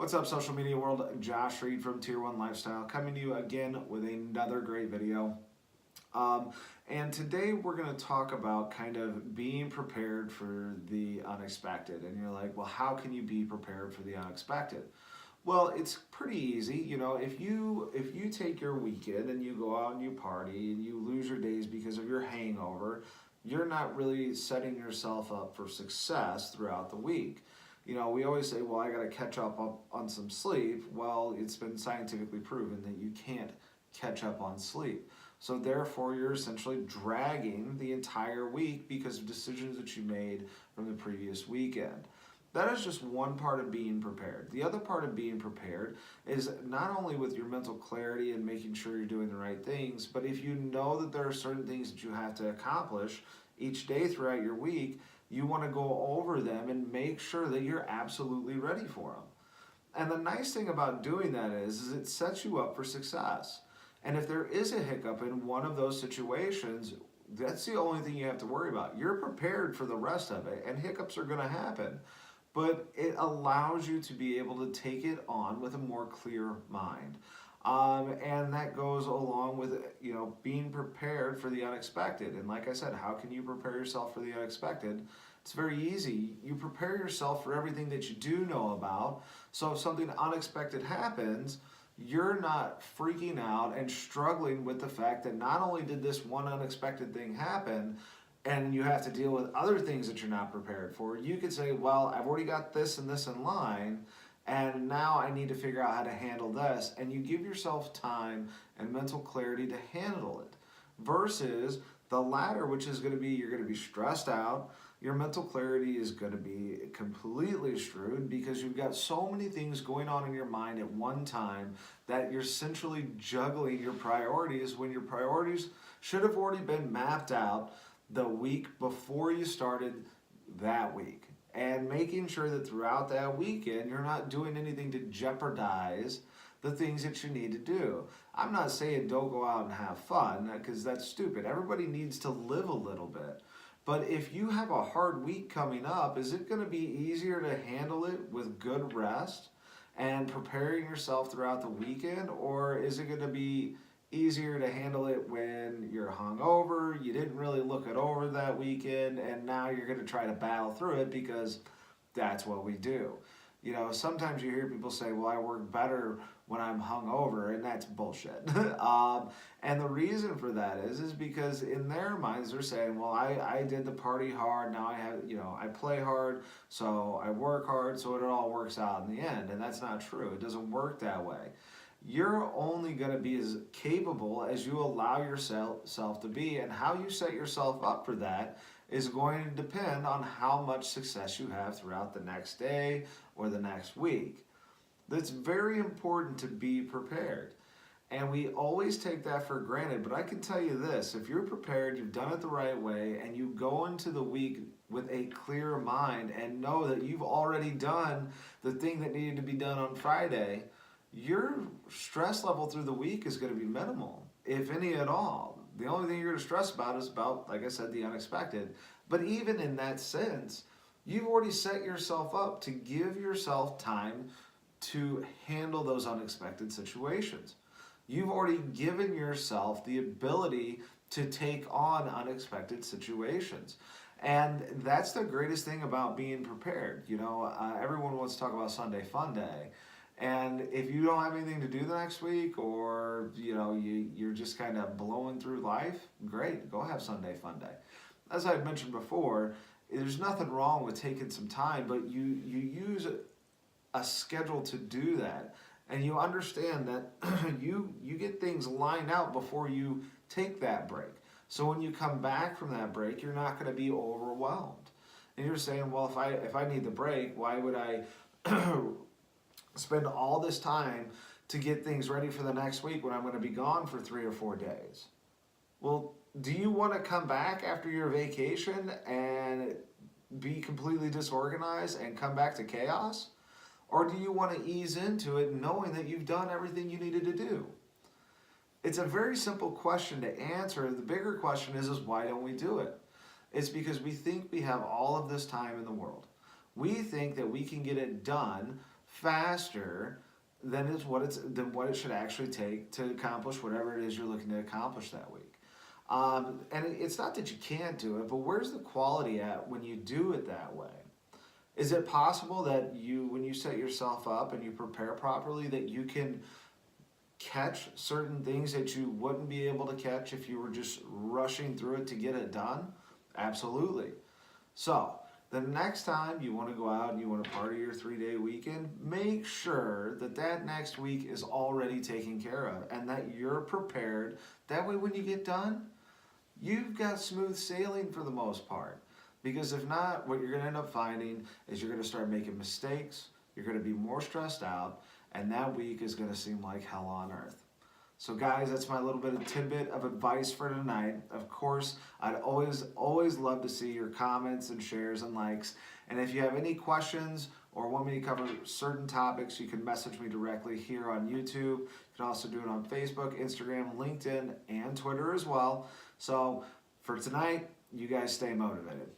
What's up, social media world? Josh Reed from Tier 1 Lifestyle coming to you again with another great video. Um, and today we're going to talk about kind of being prepared for the unexpected. And you're like, well, how can you be prepared for the unexpected? Well, it's pretty easy. If you take your weekend and you go out and you party and you lose your days because of your hangover, you're not really setting yourself up for success throughout the week. We always say, well, I got to catch up on some sleep. Well, it's been scientifically proven that you can't catch up on sleep. So therefore, you're essentially dragging the entire week because of decisions that you made from the previous weekend. That is just one part of being prepared. The other part of being prepared is not only with your mental clarity and making sure you're doing the right things, but if you know that there are certain things that you have to accomplish each day throughout your week, you want to go over them and make sure that you're absolutely ready for them. And the nice thing about doing that is it sets you up for success. And if there is a hiccup in one of those situations, that's the only thing you have to worry about. You're prepared for the rest of it, and hiccups are going to happen. But it allows you to be able to take it on with a more clear mind. And that goes along with being prepared for the unexpected. And like I said, how can you prepare yourself for the unexpected? It's very easy. You prepare yourself for everything that you do know about. So if something unexpected happens, you're not freaking out and struggling with the fact that not only did this one unexpected thing happen, and you have to deal with other things that you're not prepared for. You could say, well, I've already got this and this in line, and now I need to figure out how to handle this. And you give yourself time and mental clarity to handle it. Versus the latter, which is going to be, you're going to be stressed out. Your mental clarity is going to be completely screwed because you've got so many things going on in your mind at one time that you're essentially juggling your priorities when your priorities should have already been mapped out the week before you started that week, and making sure that throughout that weekend you're not doing anything to jeopardize the things that you need to do. I'm not saying don't go out and have fun, because that's stupid. Everybody needs to live a little bit. But if you have a hard week coming up, is it going to be easier to handle it with good rest and preparing yourself throughout the weekend, or is it going to be easier to handle it when you're hungover, you didn't really look it over that weekend, and now you're going to try to battle through it because that's what we do? Sometimes you hear people say, well, I work better when I'm hungover, and that's bullshit. And the reason for that is because in their minds they're saying, well, I did the party hard, now I have, I play hard, so I work hard, so it all works out in the end. And that's not true. It doesn't work that way. You're only going to be as capable as you allow yourself to be, and how you set yourself up for that is going to depend on how much success you have throughout the next day or the next week. It's very important to be prepared, and we always take that for granted. But I can tell you this: if you're prepared, you've done it the right way, and you go into the week with a clear mind and know that you've already done the thing that needed to be done on Friday, your stress level through the week is going to be minimal, if any at all. The only thing you're going to stress about is about, like I said, the unexpected. But even in that sense, you've already set yourself up to give yourself time to handle those unexpected situations. You've already given yourself the ability to take on unexpected situations. And that's the greatest thing about being prepared. Everyone wants to talk about Sunday Fun Day. And if you don't have anything to do the next week, or you're just kind of blowing through life, great, go have Sunday Fun Day. As I've mentioned before, there's nothing wrong with taking some time, but you use a schedule to do that, and you understand that you get things lined out before you take that break. So when you come back from that break, you're not going to be overwhelmed. And you're saying, well, if I need the break, why would I spend all this time to get things ready for the next week when I'm going to be gone for 3 or 4 days? Well, do you want to come back after your vacation and be completely disorganized and come back to chaos? Or do you want to ease into it knowing that you've done everything you needed to do? It's a very simple question to answer. The bigger question is why don't we do it? It's because we think we have all of this time in the world. We think that we can get it done faster than what it should actually take to accomplish whatever it is you're looking to accomplish that week. And it's not that you can't do it, but where's the quality at when you do it that way? Is it possible that when you set yourself up and you prepare properly, that you can catch certain things that you wouldn't be able to catch if you were just rushing through it to get it done? Absolutely. So, the next time you want to go out and you want to party your 3-day weekend, make sure that that next week is already taken care of and that you're prepared. That way when you get done, you've got smooth sailing for the most part. Because if not, what you're going to end up finding is you're going to start making mistakes, you're going to be more stressed out, and that week is going to seem like hell on earth. So guys, that's my little bit of tidbit of advice for tonight. Of course, I'd always love to see your comments and shares and likes. And if you have any questions or want me to cover certain topics, you can message me directly here on YouTube. You can also do it on Facebook, Instagram, LinkedIn, and Twitter as well. So for tonight, you guys stay motivated.